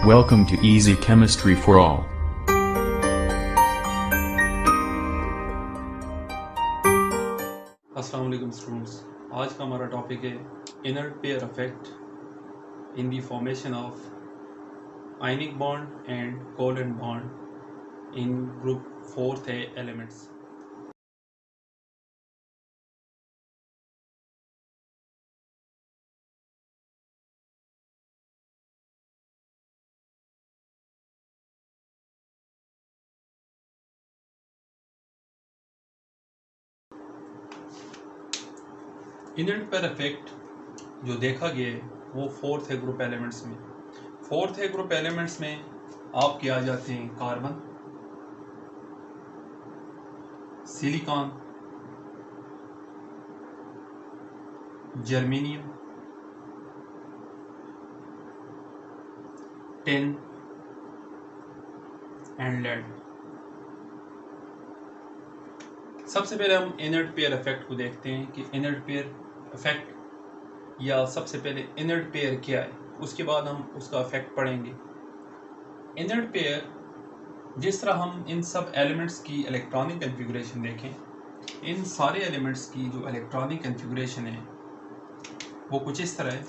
Welcome to Easy Chemistry for All. अस्सलाम वालेकुम students, आज का हमारा टॉपिक है inert pair effect in the formation of ionic bond and covalent bond in group 4th elements. Inert pair effect जो देखा गया है वो 4th ग्रुप एलिमेंट्स में। 4th ग्रुप एलिमेंट्स में आपके आ जाते हैं carbon, silicon, germanium, tin and lead. सबसे पहले हम इनर्ट पेयर इफेक्ट को देखते हैं कि इनर्ट पेयर इफेक्ट या सबसे पहले इनर्ट पेयर क्या है, उसके बाद हम उसका इफेक्ट पढ़ेंगे। इनर्ट पेयर, जिस तरह हम इन सब एलिमेंट्स की इलेक्ट्रॉनिक कॉन्फ़िगरेशन देखें, इन सारे एलिमेंट्स की जो इलेक्ट्रॉनिक कॉन्फ़िगरेशन है वो कुछ इस तरह है।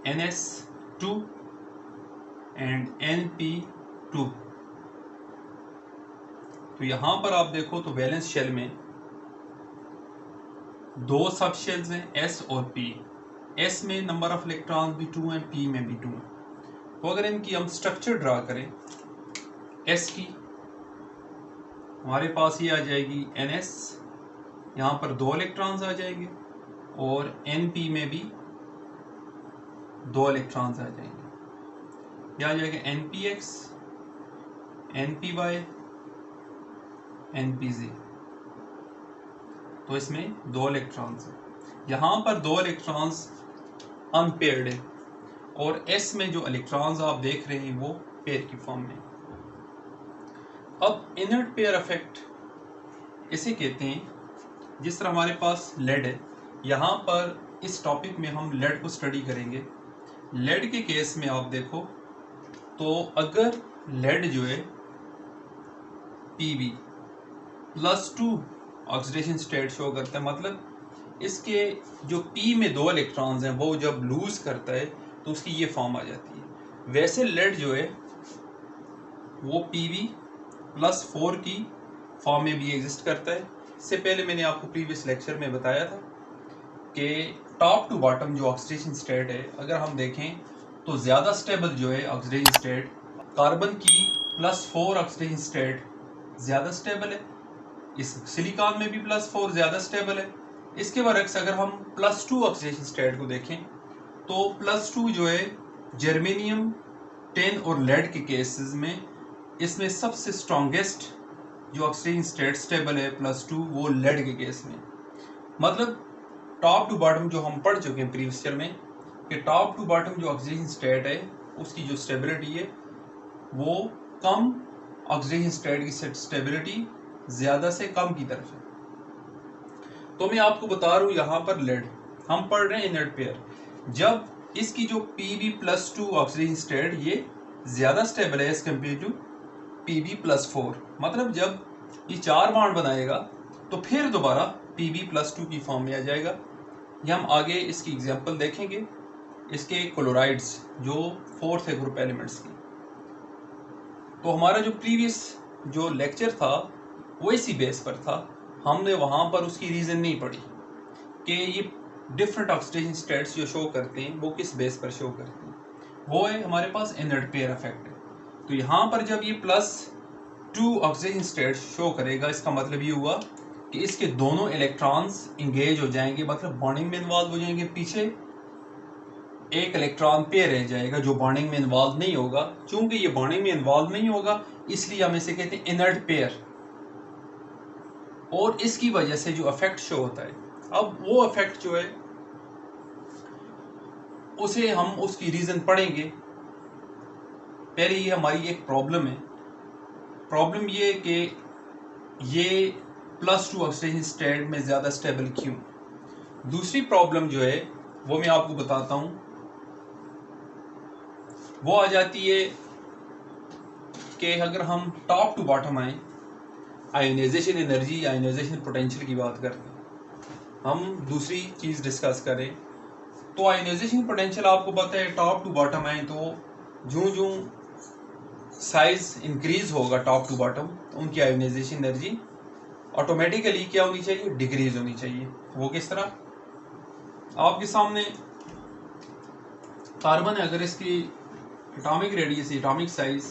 NS2 and NP2। तो यहाँ पर आप देखो तो वैलेंस शेल में दो सब शेल्स हैं, S और P। S में नंबर ऑफ इलेक्ट्रॉन्स भी 2 हैं, P में भी 2 हैं। तो अगर इनकी हम स्ट्रक्चर ड्रा करें S की, हमारे पास ये आ जाएगी NS, यहाँ पर 2 इलेक्ट्रॉन्स आ जाएंगे, और NP में भी 2 इलेक्ट्रॉन्स आ जाएंगे। यह आ जाएगा NPX, NPY, NPZ। तो इसमें 2 इलेक्ट्रॉन्स हैं। यहाँ पर 2 इलेक्ट्रॉन्स अनपेयर्ड है, और S में जो इलेक्ट्रॉन्स आप देख रहे हैं वो पेयर की फॉर्म में। अब इनर्ट पेयर इफेक्ट इसे कहते हैं, जिस तरह हमारे पास लेड है, यहाँ पर इस टॉपिक में हम लेड को स्टडी करेंगे। लेड के केस में आप देखो तो अगर लेड जो है Pb+2 ऑक्सीडेशन स्टेट शो करता है, मतलब इसके जो P में 2 इलेक्ट्रॉन्स हैं वो जब लूज करता है तो उसकी ये फॉर्म आ जाती है। वैसे लेड जो है वो Pb+4 की फॉर्म में भी एग्जिस्ट करता है। इससे पहले मैंने आपको प्रीवियस लेक्चर में बताया था कि टॉप टू बॉटम जो ऑक्सीडेशन स्टेट है, अगर हम देखें तो ज़्यादा स्टेबल जो है ऑक्सीडेशन स्टेट कार्बन की +4 ऑक्सीडेशन स्टेट ज़्यादा स्टेबल है। इस सिलिकॉन में भी +4 ज़्यादा स्टेबल है। इसके बरक्स अगर हम +2 ऑक्सीडेशन स्टेट को देखें तो +2 जो है जर्मेनियम, टिन और लेड के केसेस में, इसमें सबसे स्ट्रॉन्गेस्ट जो ऑक्सीडेशन स्टेट स्टेबल है +2 वो लेड के केस में। मतलब टॉप टू बॉटम जो हम पढ़ चुके हैं प्रीवियस ईयर में कि टॉप टू बॉटम जो ऑक्सीडेशन स्टेट है उसकी जो स्टेबिलिटी है वो कम ऑक्सीडेशन स्टेट की स्टेबिलिटी ज़्यादा से कम की तरफ है। तो मैं आपको बता रहा हूँ यहाँ पर लेड हम पढ़ रहे हैं इनर्ट पेयर, जब इसकी जो Pb+2 ऑक्सीडेशन स्टेट ये ज़्यादा स्टेबल है एज कम्पेयर टू Pb+4, मतलब जब ये 4 बॉन्ड बनाएगा तो फिर दोबारा Pb+2 की फॉर्म में आ जाएगा। ये हम आगे इसकी एग्जांपल देखेंगे, इसके क्लोराइड्स जो 4th ग्रुप एलिमेंट्स की। तो हमारा जो प्रीवियस जो लेक्चर था वो इसी बेस पर था, हमने वहाँ पर उसकी रीज़न नहीं पढ़ी कि ये डिफरेंट ऑक्सीडेशन स्टेट्स जो शो करते हैं वो किस बेस पर शो करते हैं। वो है हमारे पास इनर्ट पेयर इफेक्ट है। तो यहाँ पर जब ये +2 ऑक्सीजन स्टेट शो करेगा, इसका मतलब ये हुआ कि इसके दोनों इलेक्ट्रॉन्स इंगेज हो जाएंगे, मतलब बॉन्डिंग में इन्वॉल्व हो जाएंगे। पीछे एक इलेक्ट्रॉन पेयर रह जाएगा जो बॉन्डिंग में इन्वॉल्व नहीं होगा। चूंकि ये बॉन्डिंग में इन्वॉल्व नहीं होगा इसलिए हम इसे कहते हैं इनर्ट पेयर, और इसकी वजह से जो इफेक्ट शो होता है, अब वो इफेक्ट जो है उसे हम उसकी रीज़न पढ़ेंगे। पहले ये हमारी एक प्रॉब्लम है। प्रॉब्लम ये कि ये +2 ऑक्सीडेशन स्टेट में ज़्यादा स्टेबल क्यों। दूसरी प्रॉब्लम जो है वो मैं आपको बताता हूँ वो आ जाती है कि अगर हम टॉप टू बॉटम आए, आयोनाइजेशन एनर्जी, आयोनाइजेशन पोटेंशियल की बात करते हैं, हम दूसरी चीज़ डिस्कस करें तो आयोनाइजेशन पोटेंशियल आपको पता है टॉप टू बॉटम आए तो जूं जूं साइज इंक्रीज होगा टॉप टू बॉटम, तो उनकी आयोनाइजेशन एनर्जी ऑटोमेटिकली क्या होनी चाहिए, डिक्रीज होनी चाहिए। वो किस तरह, आपके सामने कार्बन है, अगर इसकी एटॉमिक रेडियस, एटॉमिक साइज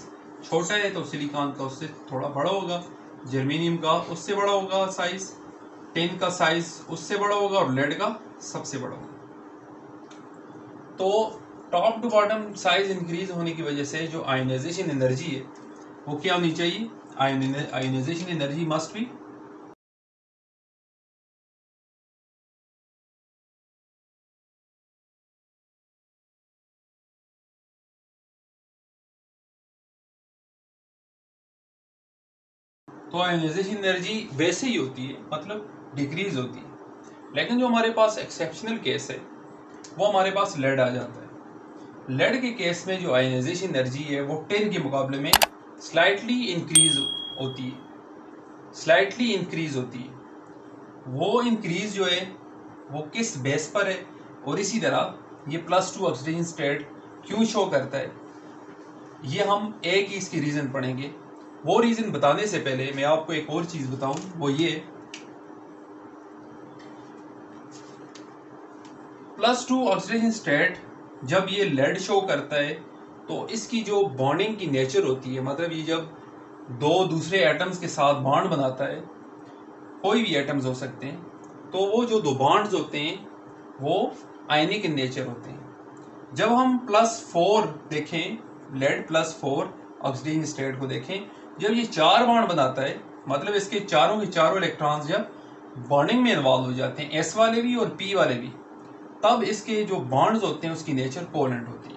छोटा है तो सिलिकॉन का उससे थोड़ा बड़ा होगा, जर्मेनियम का उससे बड़ा होगा साइज, टिन का साइज उससे बड़ा होगा और लेड का सबसे बड़ा होगा। तो top to bottom size increase होने की वजह से जो आयोनाइजेशन एनर्जी है वो क्या होनी चाहिए, आयोनाइजेशन एनर्जी मस्ट बी तो आयोनाइजेशन एनर्जी वैसे ही होती है, मतलब डिक्रीज होती है। लेकिन जो हमारे पास एक्सेप्शनल केस है वो हमारे पास लेड आ जाता है। लेड के केस में जो आयोनाइजेशन एनर्जी है वो टिन के मुकाबले में स्लाइटली इंक्रीज होती है, स्लाइटली इंक्रीज होती है। वो इंक्रीज जो है वो किस बेस पर है, और इसी तरह ये +2 ऑक्सीडेशन स्टेट क्यों शो करता है, ये हम एक ही इसकी रीज़न पढ़ेंगे। वो रीज़न बताने से पहले मैं आपको एक और चीज़ बताऊं, वो ये +2 ऑक्सीडेशन स्टेट जब ये लेड शो करता है तो इसकी जो बॉन्डिंग की नेचर होती है, मतलब ये जब दो दूसरे एटम्स के साथ बॉन्ड बनाता है, कोई भी एटम्स हो सकते हैं, तो वो जो दो बॉन्ड्स होते हैं वो आयनिक इन नेचर होते हैं। जब हम +4 देखें, लेड +4 ऑक्सीजन स्टेट को देखें, जब ये 4 बॉन्ड बनाता है, मतलब इसके चारों के चारों इलेक्ट्रॉन्स जब बॉन्डिंग में इन्वॉल्व हो जाते हैं, S वाले भी और P वाले भी, तब इसके जो बॉन्ड्स होते हैं उसकी नेचर कोवेलेंट होती है।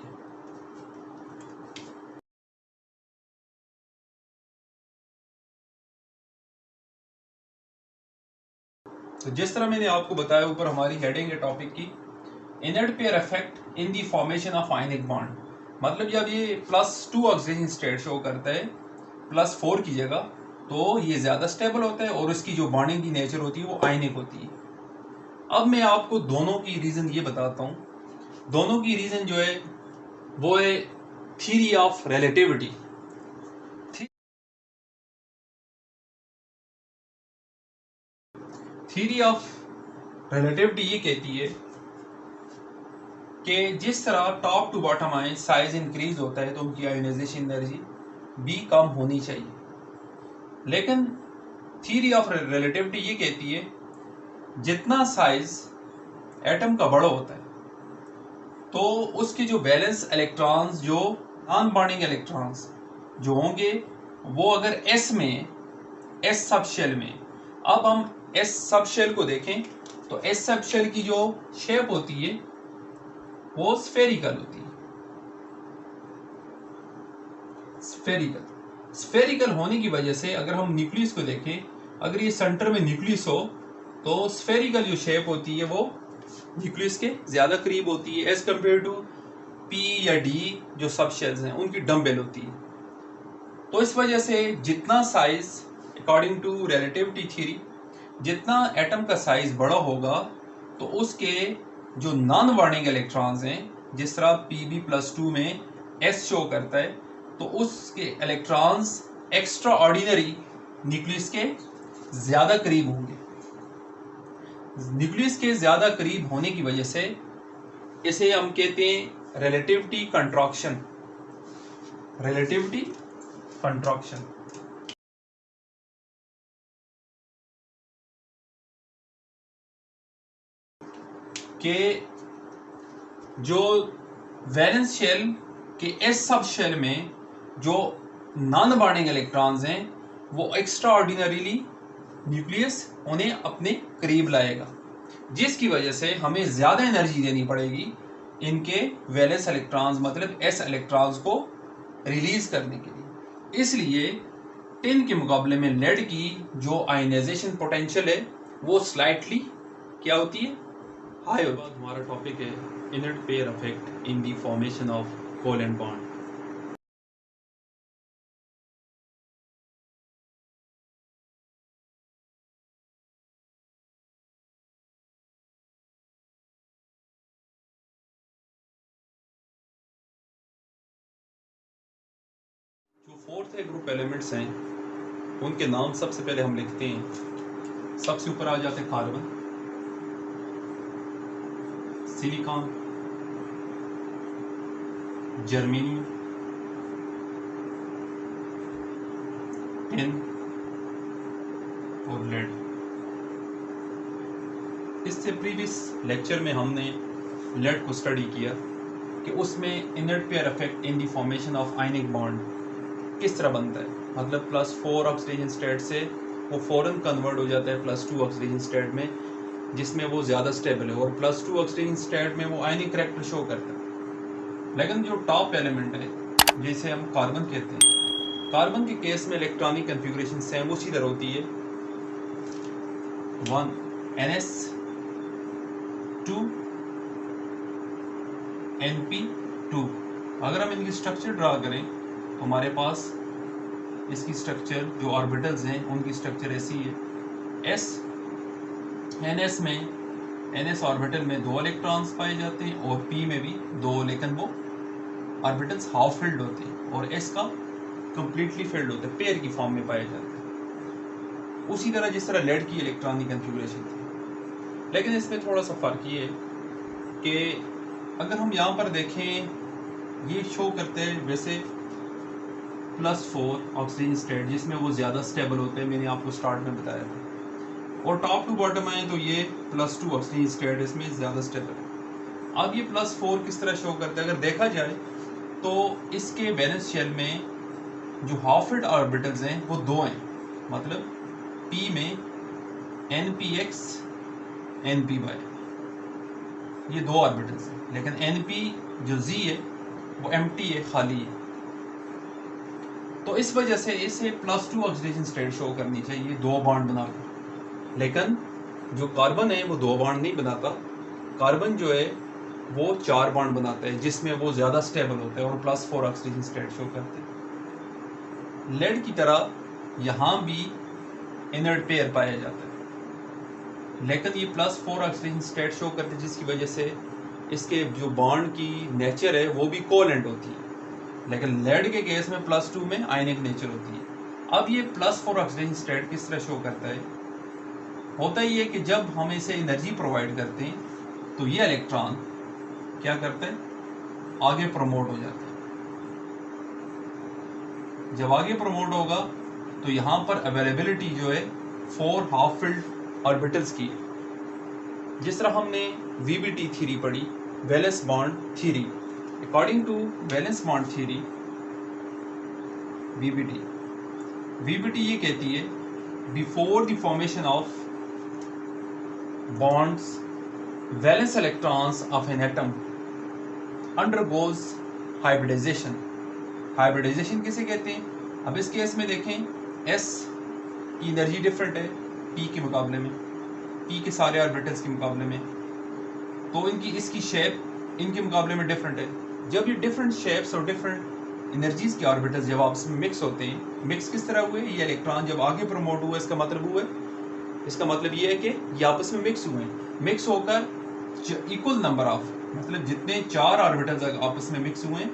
तो जिस तरह मैंने आपको बताया ऊपर, हमारी हेडिंग है टॉपिक की inert pair effect in the formation of ionic bond. मतलब जब ये +2 ऑक्सीजन स्टेट शो करता है +4 की जगह, तो ये ज़्यादा स्टेबल होता है और इसकी जो बॉन्डिंग की नेचर होती है वो आयनिक होती है। अब मैं आपको दोनों की रीज़न ये बताता हूँ। दोनों की रीज़न जो है वो है theory of relativity. Theory of relativity ये कहती है कि जिस तरह टॉप टू बॉटम आए साइज इंक्रीज होता है तो उनकी आयोनाइजेशन एनर्जी भी कम होनी चाहिए। लेकिन थ्योरी ऑफ रिलेटिविटी ये कहती है जितना साइज एटम का बड़ा होता है तो उसके जो बैलेंस इलेक्ट्रॉन्स, जो नॉन बॉन्डिंग इलेक्ट्रॉन्स जो होंगे, वो अगर S में, S सब शेल में, अब हम S सब शेल को देखें तो S सब शेल की जो शेप होती है वो स्फेरिकल होती है। स्फेरिकल होने की वजह से अगर हम न्यूक्लियस को देखें, अगर ये सेंटर में न्यूक्लियस हो तो स्फेरिकल जो शेप होती है वो न्यूक्लियस के ज़्यादा करीब होती है एज कम्पेयर टू P या D जो सब शेल्स हैं उनकी डम्बेल होती है। तो इस वजह से जितना size, according to relativity theory, जितना एटम का साइज बड़ा होगा तो उसके जो नॉन बॉन्डिंग इलेक्ट्रॉन्स हैं, जिस तरह Pb+2 में S शो करता है, तो उसके इलेक्ट्रॉन्स एक्स्ट्रा ऑर्डिनरी न्यूक्लियस के ज़्यादा करीब होंगे। न्यूक्लियस के ज़्यादा करीब होने की वजह से इसे हम कहते हैं रिलेटिविटी कंट्रैक्शन। रिलेटिविटी कंट्रैक्शन के जो वैलेंस शेल के S सब शेल में जो नॉन बॉन्डिंग इलेक्ट्रॉन्स हैं वो एक्स्ट्रा ऑर्डिनरीली न्यूक्लियस उन्हें अपने करीब लाएगा, जिसकी वजह से हमें ज़्यादा एनर्जी देनी पड़ेगी इनके वैलेंस इलेक्ट्रॉन्स, मतलब S इलेक्ट्रॉन्स को रिलीज करने के लिए। इसलिए टिन के मुकाबले में लेड की जो आयनाइजेशन पोटेंशियल है वो स्लाइटली क्या होती है, हाई होती है। हमारा टॉपिक है inert pair effect in the formation of covalent bond. 4th group elements हैं उनके नाम सबसे पहले हम लिखते हैं। सबसे ऊपर आ जाते हैं कार्बन, सिलिकॉन, जर्मेनियम, टिन और लेड। इससे प्रीवियस लेक्चर में हमने लेड को स्टडी किया कि उसमें inert pair effect in the formation of ionic bond किस तरह बनता है। मतलब +4 ऑक्सीडेशन स्टेट से वो फ़ौरन कन्वर्ट हो जाता है +2 ऑक्सीडेशन स्टेट में, जिसमें वो ज़्यादा स्टेबल है, और +2 ऑक्सीडेशन स्टेट में वो आयनिक करैक्टर शो करता है। लेकिन जो टॉप एलिमेंट है जिसे हम कार्बन कहते हैं, कार्बन के केस में इलेक्ट्रॉनिक कन्फिगरेशन सेम उसी तरह होती है, 1 NS 2 NP2। अगर हम इनकी स्ट्रक्चर ड्रा करें तो हमारे पास इसकी स्ट्रक्चर जो ऑर्बिटल्स हैं उनकी स्ट्रक्चर ऐसी है। NS में NS ऑर्बिटल में 2 इलेक्ट्रॉन्स पाए जाते हैं और P में भी 2, लेकिन वो ऑर्बिटल्स हाफ फिल्ड होते हैं, और S का कंप्लीटली फिल्ड होता है, पेयर की फॉर्म में पाए जाते हैं। उसी तरह जिस तरह लेड की इलेक्ट्रॉनिक कन्फिगरेशन थी, लेकिन इसमें थोड़ा सा फ़र्क ये है कि अगर हम यहाँ पर देखें, ये शो करते हैं वैसे +4 ऑक्सीजन स्टेट जिसमें वो ज़्यादा स्टेबल होते हैं, मैंने आपको स्टार्ट में बताया था, और टॉप टू बॉटम आए तो ये +2 ऑक्सीजन स्टेट इसमें ज़्यादा स्टेबल है। अब ये +4 किस तरह शो करते हैं, अगर देखा जाए तो इसके वैलेंस शेल में जो हाफ फिल्ड ऑर्बिटल्स हैं वो 2 हैं। मतलब P में NPX NPY, ये 2 ऑर्बिटल्स हैं, लेकिन NP जो Z है वो एम्प्टी है, खाली है। तो इस वजह से इसे +2 ऑक्सीडेशन स्टेट शो करनी चाहिए 2 बॉन्ड बनाकर, लेकिन जो कार्बन है वो 2 बॉन्ड नहीं बनाता। कार्बन जो है वो 4 बॉन्ड बनाता है, जिसमें वो ज़्यादा स्टेबल होता है और +4 ऑक्सीडेशन स्टेट शो करते हैं। लेड की तरह यहाँ भी इनर्ट पेयर पाया जाता है, लेकिन ये +4 ऑक्सीडेशन स्टेट शो करते हैं, जिसकी वजह से इसके जो बॉन्ड की नेचर है वो भी कोवेलेंट होती है। लेकिन लेड के केस में +2 में आयनिक नेचर होती है। अब ये +4 ऑक्सीडेशन स्टेट किस तरह शो करता है, होता ही है कि जब हम इसे एनर्जी प्रोवाइड करते हैं तो ये इलेक्ट्रॉन क्या करता है, आगे प्रमोट हो जाता है। जब आगे प्रमोट होगा तो यहाँ पर अवेलेबिलिटी जो है 4 हाफ फिल्ड ऑर्बिटल्स की, जिस तरह हमने VBT थ्योरी पढ़ी, valence bond theory. According to valence bond theory VBT ये कहती है, before the formation of bonds valence electrons of an atom undergoes hybridization. Hybridization किसे कहते हैं? अब इस केस में देखें, S की एनर्जी डिफरेंट है P के मुकाबले में, P के सारे ऑर्बिटल्स के मुकाबले में, तो इसकी शेप इनके मुकाबले में डिफरेंट है। जब ये डिफरेंट शेप्स और डिफरेंट एनर्जीज के ऑर्बिटल्स जब आपस में मिक्स होते हैं, मिक्स किस तरह हुए, ये इलेक्ट्रॉन जब आगे प्रमोट हुआ, इसका मतलब ये है कि ये आपस में मिक्स हुए हैं। मिक्स होकर इक्वल नंबर ऑफ, मतलब जितने 4 ऑर्बिटल्स आपस में मिक्स हुए हैं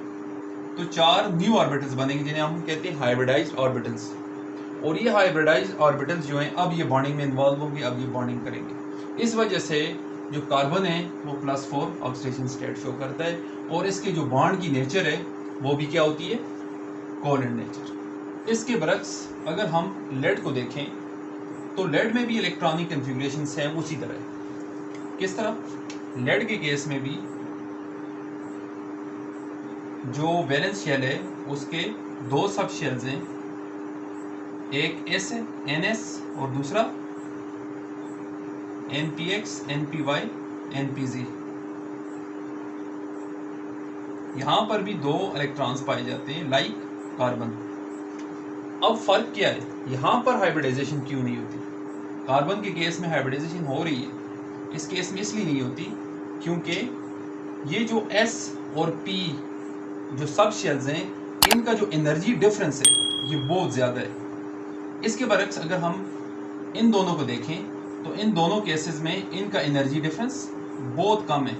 तो 4 न्यू ऑर्बिटल्स बनेंगे, जिन्हें हम कहते हैं हाइब्रिडाइज्ड ऑर्बिटल्स। और ये हाइब्रिडाइज्ड ऑर्बिटल्स जो हैं अब ये बॉन्डिंग में इन्वॉल्व होंगे, अब ये बॉन्डिंग करेंगे। इस वजह से जो कार्बन है वो +4 ऑक्सीडेशन स्टेट शो करता है, और इसके जो बॉन्ड की नेचर है वो भी क्या होती है, कोवेलेंट नेचर। इसके बरक्स अगर हम लेड को देखें तो लेड में भी इलेक्ट्रॉनिक कन्फिगरेशन सेम उसी तरह है। किस तरह? लेड के केस में भी जो वैलेंस शेल है उसके 2 सब शेल्स हैं, एक S है NS और दूसरा NPX NPY NPZ। यहाँ पर भी 2 इलेक्ट्रॉन्स पाए जाते हैं लाइक कार्बन। अब फर्क क्या है, यहाँ पर हाइब्रिडाइजेशन क्यों नहीं होती? कार्बन के केस में हाइब्रिडाइजेशन हो रही है, इस केस में इसलिए नहीं होती क्योंकि ये जो S और P जो सब शेल्स हैं, इनका जो एनर्जी डिफरेंस है ये बहुत ज़्यादा है। इसके बरक्स अगर हम इन दोनों को देखें तो इन दोनों केसेस में इनका एनर्जी डिफरेंस बहुत कम है।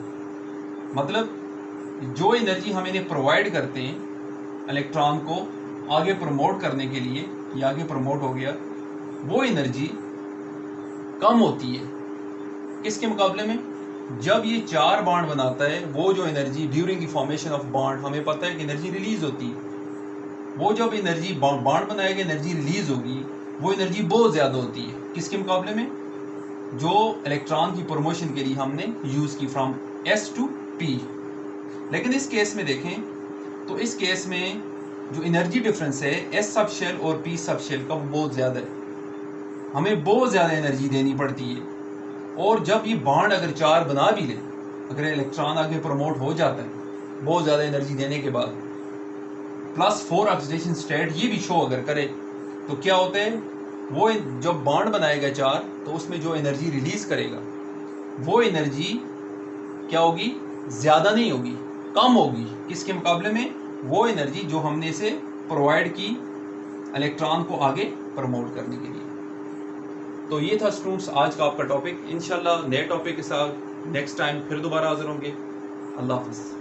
मतलब जो एनर्जी हम इन्हें प्रोवाइड करते हैं इलेक्ट्रॉन को, आगे प्रमोट करने के लिए, ये आगे प्रमोट हो गया, वो एनर्जी कम होती है किसके मुकाबले में? जब ये 4 बॉन्ड बनाता है, वो जो energy during the formation of bond, हमें पता है कि एनर्जी रिलीज होती है, वो जब एनर्जी बॉन्ड बनाएगा एनर्जी रिलीज होगी, वो एनर्जी बहुत ज़्यादा होती है किसके मुकाबले में? जो इलेक्ट्रॉन की प्रमोशन के लिए हमने यूज़ की, फ्रॉम S टू P। लेकिन इस केस में देखें तो इस केस में जो एनर्जी डिफरेंस है S सब शेल और P सब शेल का, वो बहुत ज़्यादा है, हमें बहुत ज़्यादा एनर्जी देनी पड़ती है। और जब ये बॉन्ड अगर 4 बना भी ले, अगर इलेक्ट्रॉन आगे प्रमोट हो जाता है बहुत ज़्यादा एनर्जी देने के बाद, +4 ऑक्सीडेशन स्टेट ये भी शो अगर करे, तो क्या होता है, वो जब बॉन्ड बनाएगा 4, तो उसमें जो एनर्जी रिलीज करेगा वो एनर्जी क्या होगी? ज़्यादा नहीं होगी, कम होगी किसके मुकाबले में? वो एनर्जी जो हमने इसे प्रोवाइड की इलेक्ट्रॉन को आगे प्रमोट करने के लिए। तो ये था स्टूडेंट्स आज का आपका टॉपिक। इंशाल्लाह नए टॉपिक के साथ नेक्स्ट टाइम फिर दोबारा हाजिर होंगे। अल्लाह हाफ़िज़।